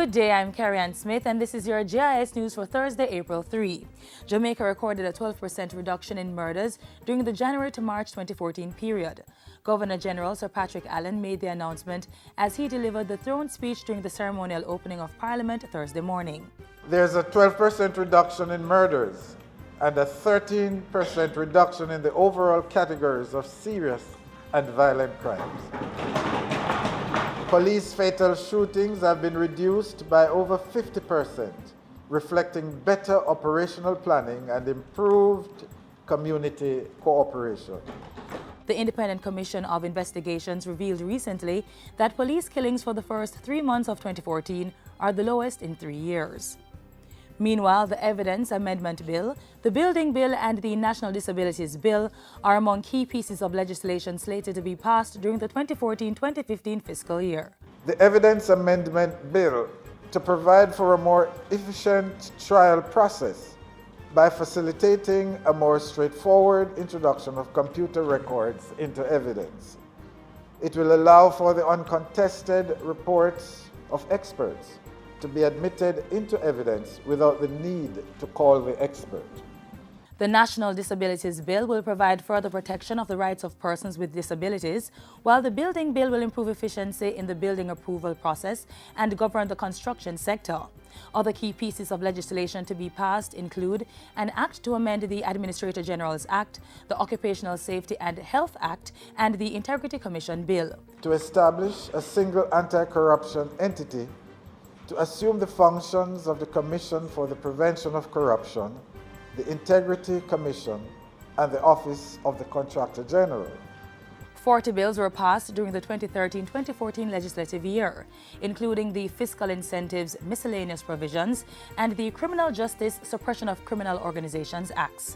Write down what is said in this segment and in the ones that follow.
Good day, I'm Carrie-Ann Smith, and this is your JIS news for Thursday, April 3. Jamaica recorded a 12% reduction in murders during the January to March 2014 period. Governor General Sir Patrick Allen made the announcement as he delivered the throne speech during the ceremonial opening of Parliament Thursday morning. There's a 12% reduction in murders and a 13% reduction in the overall categories of serious and violent crimes. Police fatal shootings have been reduced by over 50%, reflecting better operational planning and improved community cooperation. The Independent Commission of Investigations revealed recently that police killings for the first 3 months of 2014 are the lowest in 3 years. Meanwhile, the Evidence Amendment Bill, the Building Bill and the National Disabilities Bill are among key pieces of legislation slated to be passed during the 2014-2015 fiscal year. The Evidence Amendment Bill to provide for a more efficient trial process by facilitating a more straightforward introduction of computer records into evidence. It will allow for the uncontested reports of experts to be admitted into evidence without the need to call the expert. The National Disabilities Bill will provide further protection of the rights of persons with disabilities, while the Building Bill will improve efficiency in the building approval process and govern the construction sector. Other key pieces of legislation to be passed include an act to amend the Administrator General's Act, the Occupational Safety and Health Act, and the Integrity Commission Bill. To establish a single anti-corruption entity to assume the functions of the Commission for the Prevention of Corruption, the Integrity Commission, and the Office of the Contractor General. 40 bills were passed during the 2013-2014 legislative year, including the Fiscal Incentives Miscellaneous Provisions and the Criminal Justice Suppression of Criminal Organizations Acts.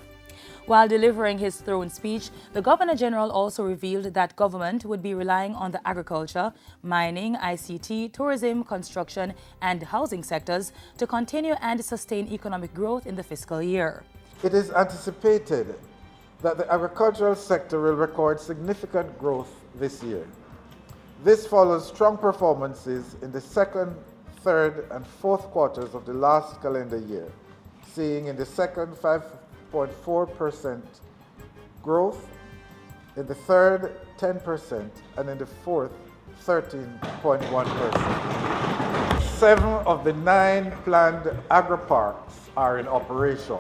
While delivering his throne speech, the Governor General also revealed that government would be relying on the agriculture, mining, ICT, tourism, construction, and housing sectors to continue and sustain economic growth in the fiscal year. It is anticipated that the agricultural sector will record significant growth this year. This follows strong performances in the second, third, and fourth quarters of the last calendar year, seeing in the second 5.4% growth, in the third 10%, and in the fourth 13.1%. 7 of the 9 planned agri-parks are in operation.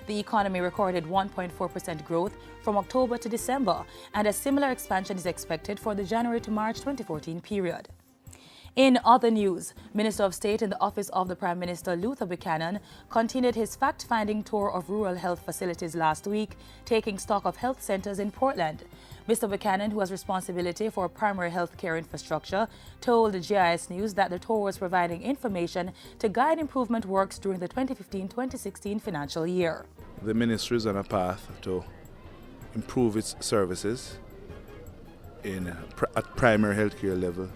The economy recorded 1.4% growth from October to December, and a similar expansion is expected for the January to March 2014 period. In other news, Minister of State in the Office of the Prime Minister Luther Buchanan continued his fact-finding tour of rural health facilities last week, taking stock of health centers in Portland. Mr. Buchanan, who has responsibility for primary health care infrastructure, told JIS News that the tour was providing information to guide improvement works during the 2015-2016 financial year. The ministry is on a path to improve its services at primary health care level.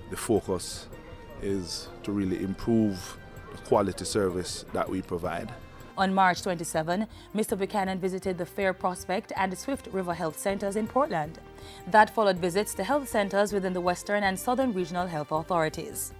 The focus is to really improve the quality service that we provide. On March 27, Mr. Buchanan visited the Fair Prospect and Swift River Health Centers in Portland. That followed visits to health centers within the Western and Southern Regional Health Authorities.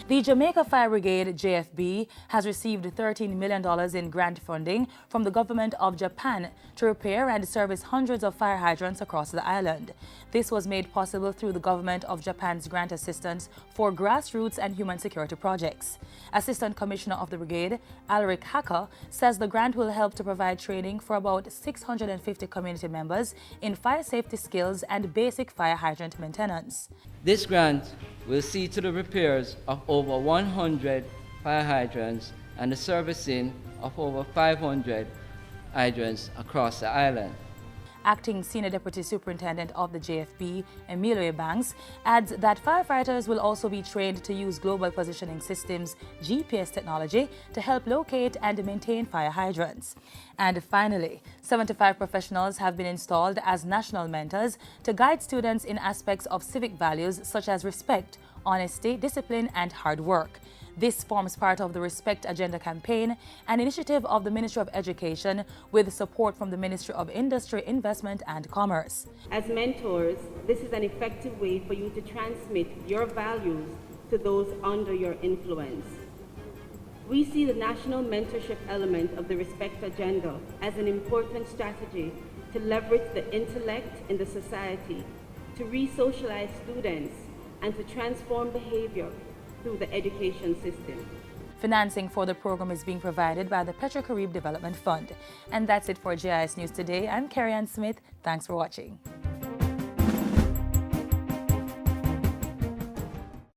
The Jamaica Fire Brigade, JFB, has received $13 million in grant funding from the government of Japan to repair and service hundreds of fire hydrants across the island. This was made possible through the government of Japan's grant assistance for grassroots and human security projects. Assistant Commissioner of the Brigade, Alaric Hacker, says the grant will help to provide training for about 650 community members in fire safety skills and basic fire hydrant maintenance. This grant will see to the repairs of over 100 fire hydrants and the servicing of over 500 hydrants across the island. Acting Senior Deputy Superintendent of the JFB, Emilio Banks, adds that firefighters will also be trained to use Global Positioning Systems GPS technology to help locate and maintain fire hydrants. And finally, 75 professionals have been installed as national mentors to guide students in aspects of civic values such as respect, honesty, discipline, and hard work. This forms part of the Respect Agenda campaign, an initiative of the Ministry of Education with support from the Ministry of Industry, Investment and Commerce. As mentors, this is an effective way for you to transmit your values to those under your influence. We see the national mentorship element of the Respect Agenda as an important strategy to leverage the intellect in the society, to re-socialize students, and to transform behavior through the education system. Financing for the program is being provided by the Petro-Carib Development Fund. And that's it for JIS News today. I'm Carrie Ann Smith. Thanks for watching.